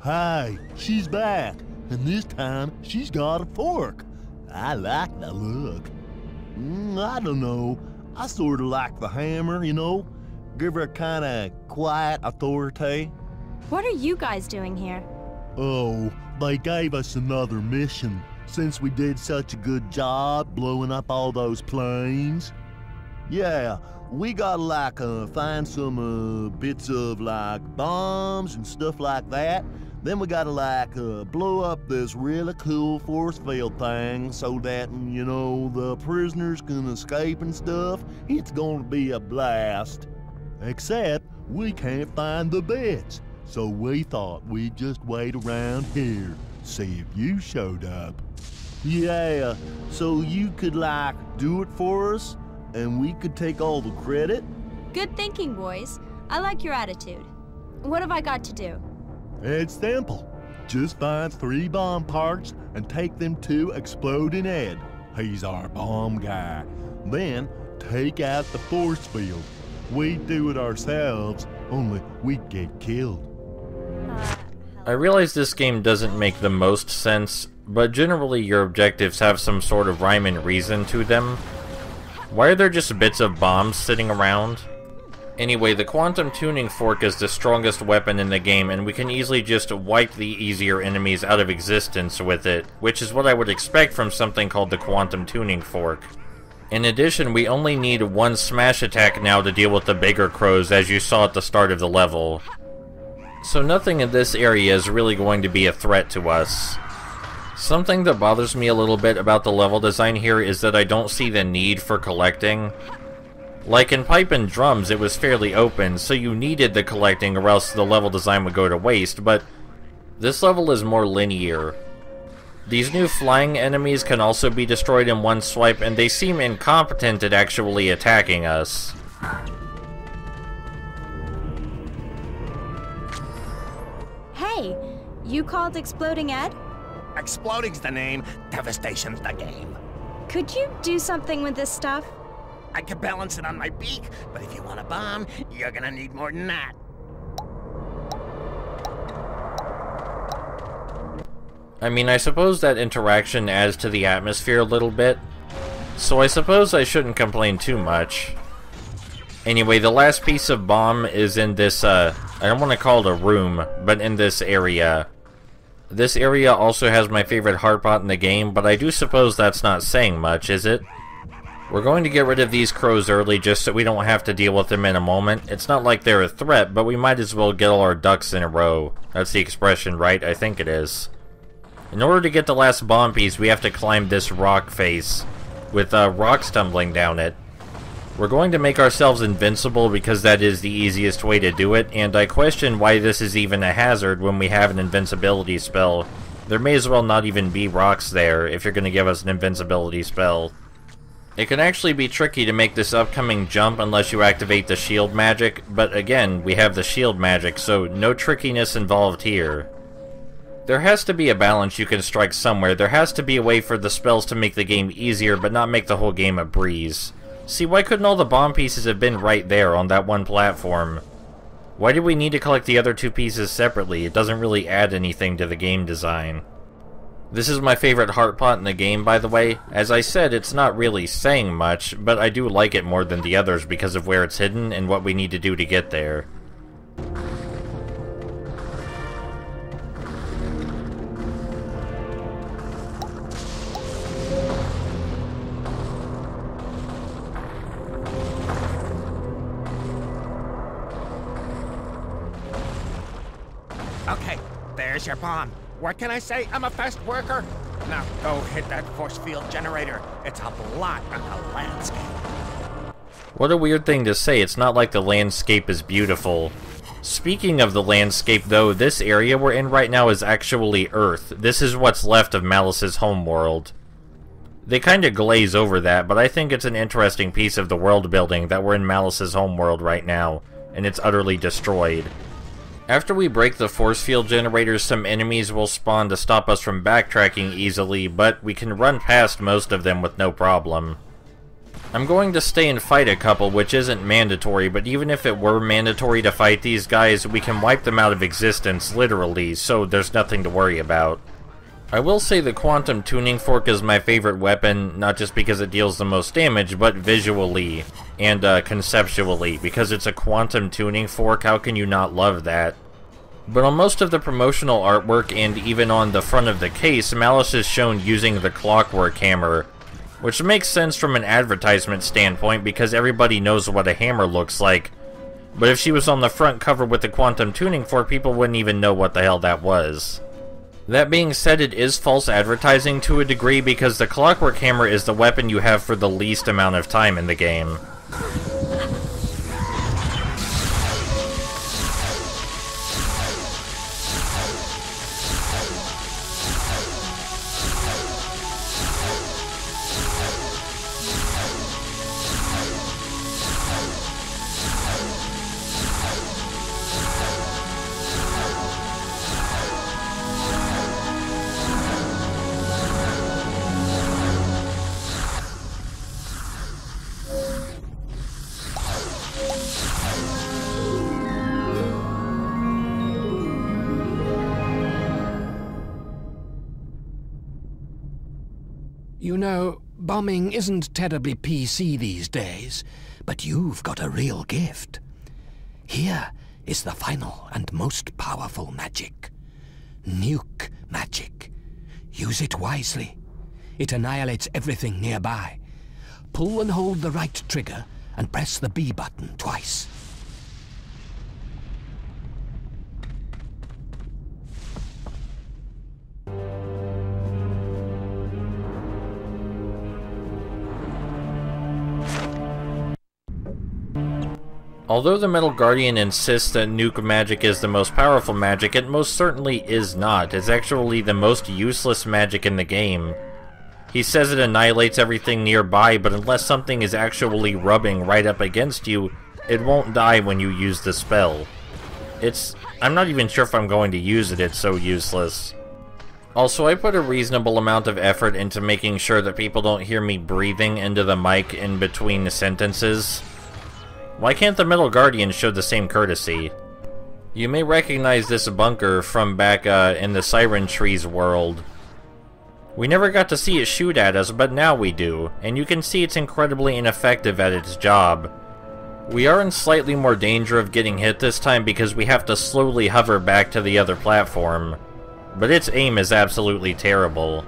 Hey, she's back, and this time she's got a fork. I like the look. I don't know. I sort of like the hammer, you know? Give her a kind of quiet authority. What are you guys doing here? Oh, they gave us another mission, since we did such a good job blowing up all those planes. Yeah, we gotta find some bits of bombs and stuff like that. Then we gotta blow up this really cool force field thing so that, you know, the prisoners can escape and stuff. It's gonna be a blast. Except we can't find the bits, so we thought we'd just wait around here, see if you showed up. Yeah, so you could do it for us, and we could take all the credit? Good thinking, boys. I like your attitude. What have I got to do? It's simple. Just find 3 bomb parts and take them to Exploding Ed. He's our bomb guy. Then take out the force field. We'd do it ourselves, only we'd get killed. I realize this game doesn't make the most sense, but generally your objectives have some sort of rhyme and reason to them. Why are there just bits of bombs sitting around? Anyway, the quantum tuning fork is the strongest weapon in the game, and we can easily just wipe the easier enemies out of existence with it, which is what I would expect from something called the quantum tuning fork. In addition, we only need 1 smash attack now to deal with the bigger crows, as you saw at the start of the level. So nothing in this area is really going to be a threat to us. Something that bothers me a little bit about the level design here is that I don't see the need for collecting. Like in Pipe and Drums, it was fairly open, so you needed the collecting or else the level design would go to waste, but this level is more linear. These new flying enemies can also be destroyed in 1 swipe, and they seem incompetent at actually attacking us. Hey, you called Exploding Ed? Exploding's the name, devastation's the game. Could you do something with this stuff? I can balance it on my beak, but if you want a bomb, you're gonna need more than that. I mean, I suppose that interaction adds to the atmosphere a little bit, so I suppose I shouldn't complain too much. Anyway, the last piece of bomb is in this, I don't want to call it a room, but in this area. This area also has my favorite heart pot in the game, but I do suppose that's not saying much, is it? We're going to get rid of these crows early just so we don't have to deal with them in a moment. It's not like they're a threat, but we might as well get all our ducks in a row. That's the expression, right? I think it is. In order to get the last bomb piece, we have to climb this rock face, with rocks tumbling down it. We're going to make ourselves invincible because that is the easiest way to do it, and I question why this is even a hazard when we have an invincibility spell. There may as well not even be rocks there if you're going to give us an invincibility spell. It can actually be tricky to make this upcoming jump unless you activate the shield magic, but again, we have the shield magic, so no trickiness involved here. There has to be a balance you can strike somewhere. There has to be a way for the spells to make the game easier, but not make the whole game a breeze. See, why couldn't all the bomb pieces have been right there on that 1 platform? Why did we need to collect the other 2 pieces separately? It doesn't really add anything to the game design. This is my favorite heart pot in the game, by the way. As I said, it's not really saying much, but I do like it more than the others because of where it's hidden and what we need to do to get there. Okay, there's your bomb. What can I say? I'm a fast worker. Now go hit that force field generator. It's a blot on the landscape. What a weird thing to say. It's not like the landscape is beautiful. Speaking of the landscape, though, this area we're in right now is actually Earth. This is what's left of Malice's homeworld. They kind of glaze over that, but I think it's an interesting piece of the world building that we're in Malice's homeworld right now, and it's utterly destroyed. After we break the force field generators, some enemies will spawn to stop us from backtracking easily, but we can run past most of them with no problem. I'm going to stay and fight a couple, which isn't mandatory, but even if it were mandatory to fight these guys, we can wipe them out of existence, literally, so there's nothing to worry about. I will say the Quantum Tuning Fork is my favorite weapon, not just because it deals the most damage, but visually and conceptually, because it's a Quantum Tuning Fork. How can you not love that? But on most of the promotional artwork, and even on the front of the case, Malice is shown using the Clockwork Hammer, which makes sense from an advertisement standpoint because everybody knows what a hammer looks like. But if she was on the front cover with the Quantum Tuning Fork, people wouldn't even know what the hell that was. That being said, it is false advertising to a degree because the Clockwork Hammer is the weapon you have for the least amount of time in the game. You know, bombing isn't terribly PC these days, but you've got a real gift. Here is the final and most powerful magic. Nuke magic. Use it wisely. It annihilates everything nearby. Pull and hold the right trigger and press the B button twice. Although the Metal Guardian insists that nuke magic is the most powerful magic, it most certainly is not. It's actually the most useless magic in the game. He says it annihilates everything nearby, but unless something is actually rubbing right up against you, it won't die when you use the spell. I'm not even sure if I'm going to use it, it's so useless. Also, I put a reasonable amount of effort into making sure that people don't hear me breathing into the mic in between the sentences. Why can't the Metal Guardian show the same courtesy? You may recognize this bunker from back in the Siren Trees world. We never got to see it shoot at us, but now we do, and you can see it's incredibly ineffective at its job. We are in slightly more danger of getting hit this time because we have to slowly hover back to the other platform, but its aim is absolutely terrible.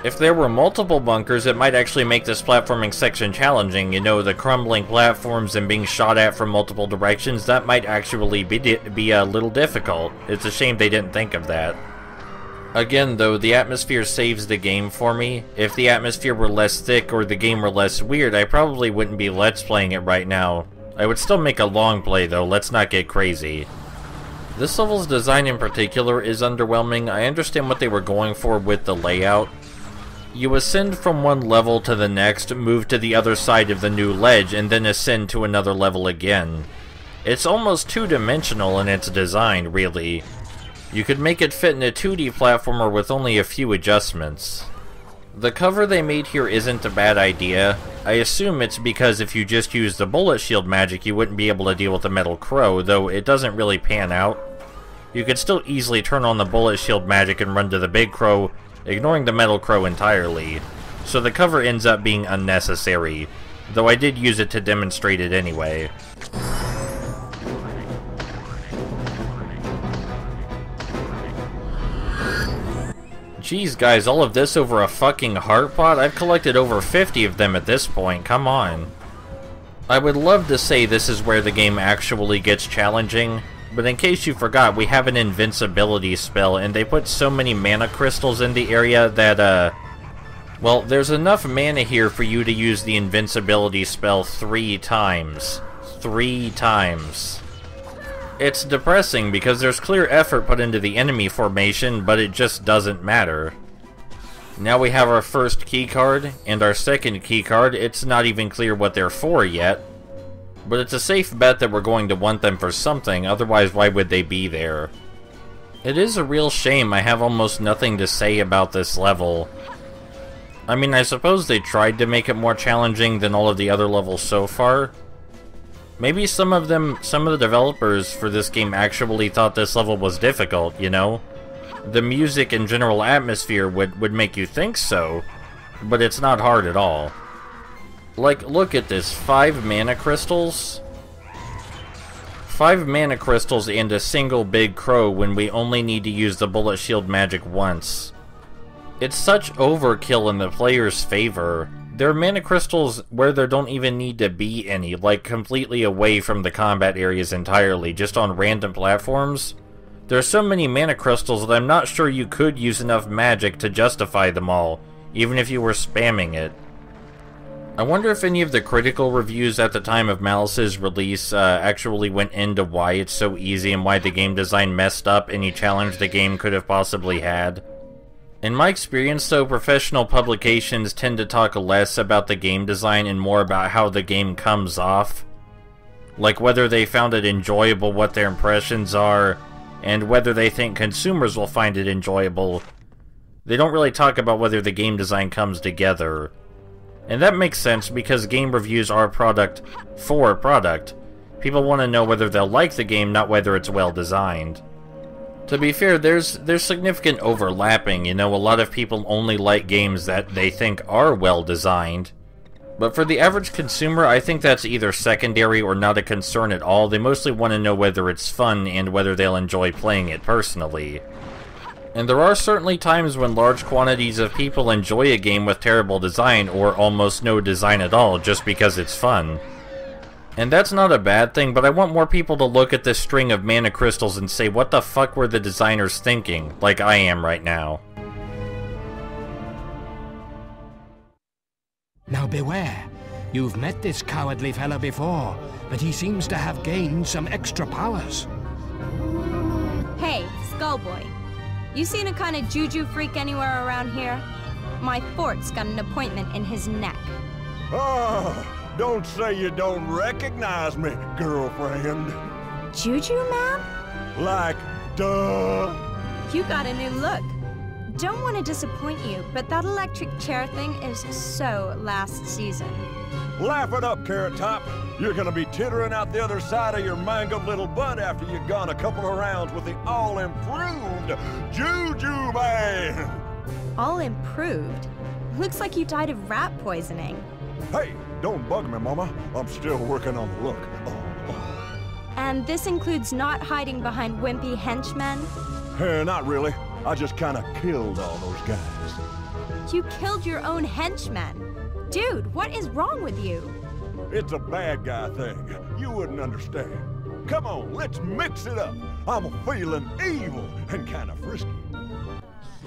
If there were multiple bunkers, it might actually make this platforming section challenging. You know, the crumbling platforms and being shot at from multiple directions, that might actually be a little difficult. It's a shame they didn't think of that. Again, though, the atmosphere saves the game for me. If the atmosphere were less thick or the game were less weird, I probably wouldn't be Let's Playing it right now. I would still make a long play, though. Let's not get crazy. This level's design in particular is underwhelming. I understand what they were going for with the layout. You ascend from one level to the next, move to the other side of the new ledge, and then ascend to another level again. It's almost two-dimensional in its design, really. You could make it fit in a 2D platformer with only a few adjustments. The cover they made here isn't a bad idea. I assume it's because if you just used the bullet shield magic, you wouldn't be able to deal with the Metal Crow, though it doesn't really pan out. You could still easily turn on the bullet shield magic and run to the Big Crow, ignoring the Metal Crow entirely, so the cover ends up being unnecessary, though I did use it to demonstrate it anyway. Jeez guys, all of this over a fucking heart pot? I've collected over 50 of them at this point, come on. I would love to say this is where the game actually gets challenging, but in case you forgot, we have an invincibility spell, and they put so many mana crystals in the area that, well, there's enough mana here for you to use the invincibility spell 3 times. 3 times. It's depressing because there's clear effort put into the enemy formation, but it just doesn't matter. Now we have our first keycard, and our second keycard. It's not even clear what they're for yet. But it's a safe bet that we're going to want them for something, otherwise why would they be there? It is a real shame I have almost nothing to say about this level. I mean, I suppose they tried to make it more challenging than all of the other levels so far. Maybe some of the developers for this game actually thought this level was difficult, you know? The music and general atmosphere would make you think so, but it's not hard at all. Like, look at this, 5 mana crystals? 5 mana crystals and a single big crow when we only need to use the bullet shield magic once. It's such overkill in the player's favor. There are mana crystals where there don't even need to be any, like completely away from the combat areas entirely, just on random platforms. There are so many mana crystals that I'm not sure you could use enough magic to justify them all, even if you were spamming it. I wonder if any of the critical reviews at the time of Malice's release actually went into why it's so easy and why the game design messed up any challenge the game could have possibly had. In my experience though, professional publications tend to talk less about the game design and more about how the game comes off. Like whether they found it enjoyable, what their impressions are, and whether they think consumers will find it enjoyable. They don't really talk about whether the game design comes together. And that makes sense because game reviews are a product for a product. People want to know whether they'll like the game, not whether it's well designed. To be fair, there's significant overlapping, you know, a lot of people only like games that they think are well designed. But for the average consumer, I think that's either secondary or not a concern at all. They mostly want to know whether it's fun and whether they'll enjoy playing it personally. And there are certainly times when large quantities of people enjoy a game with terrible design or almost no design at all just because it's fun. And that's not a bad thing, but I want more people to look at this string of mana crystals and say, what the fuck were the designers thinking, like I am right now. Now beware. You've met this cowardly fella before, but he seems to have gained some extra powers. Hey, Skullboy. You seen a kind of juju freak anywhere around here? My fort's got an appointment in his neck. Oh, don't say you don't recognize me, girlfriend. Juju, man? Like, duh. You got a new look. Don't want to disappoint you, but that electric chair thing is so last season. Laugh it up, Carrot Top. You're gonna be tittering out the other side of your mangled little butt after you've gone a couple of rounds with the all-improved Juju Man. All improved? Looks like you died of rat poisoning. Hey, don't bug me, Mama. I'm still working on the look. And this includes not hiding behind wimpy henchmen? Not really. I just kind of killed all those guys. You killed your own henchmen? Dude, what is wrong with you? It's a bad guy thing. You wouldn't understand. Come on, let's mix it up. I'm feeling evil and kind of frisky.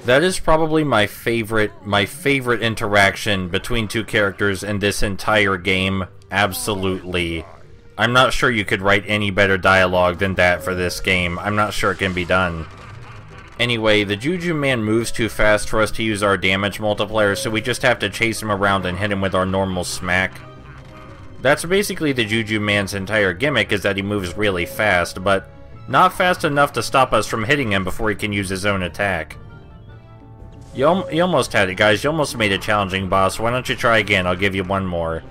That is probably my favorite interaction between two characters in this entire game. Absolutely. I'm not sure you could write any better dialogue than that for this game. I'm not sure it can be done. Anyway, the Juju Man moves too fast for us to use our damage multiplier, so we just have to chase him around and hit him with our normal smack. That's basically the Juju Man's entire gimmick, is that he moves really fast, but not fast enough to stop us from hitting him before he can use his own attack. You almost had it, guys. You almost made it challenging, boss. Why don't you try again? I'll give you one more.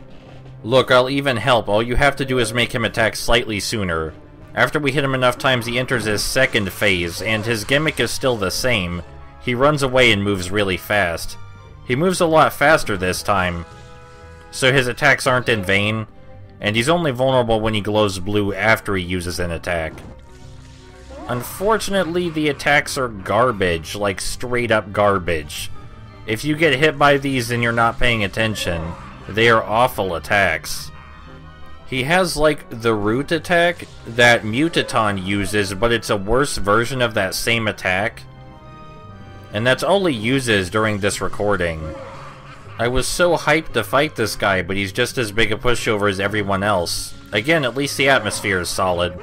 Look, I'll even help. All you have to do is make him attack slightly sooner. After we hit him enough times, he enters his second phase, and his gimmick is still the same. He runs away and moves really fast. He moves a lot faster this time, so his attacks aren't in vain, and he's only vulnerable when he glows blue after he uses an attack. Unfortunately, the attacks are garbage, like straight up garbage. If you get hit by these and you're not paying attention, they are awful attacks. He has, like, the root attack that Mutaton uses, but it's a worse version of that same attack. And that's all he uses during this recording. I was so hyped to fight this guy, but he's just as big a pushover as everyone else. Again, at least the atmosphere is solid.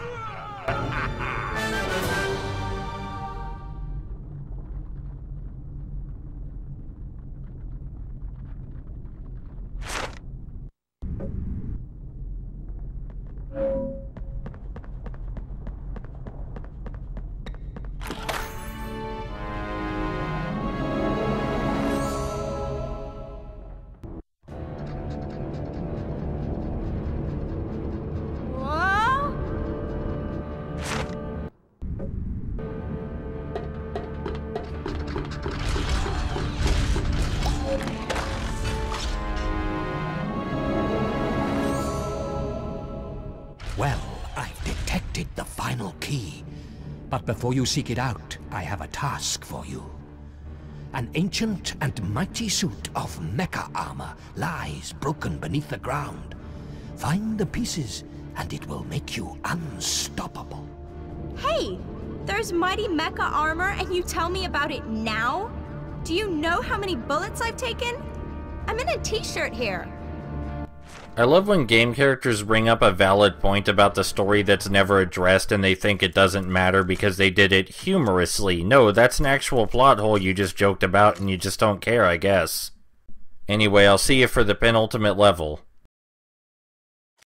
Well, I've detected the final key. But before you seek it out, I have a task for you. An ancient and mighty suit of mecha armor lies broken beneath the ground. Find the pieces, and it will make you unstoppable. Hey! There's mighty mecha armor and you tell me about it now? Do you know how many bullets I've taken? I'm in a t-shirt here. I love when game characters bring up a valid point about the story that's never addressed and they think it doesn't matter because they did it humorously. No, that's an actual plot hole you just joked about and you just don't care, I guess. Anyway, I'll see you for the penultimate level.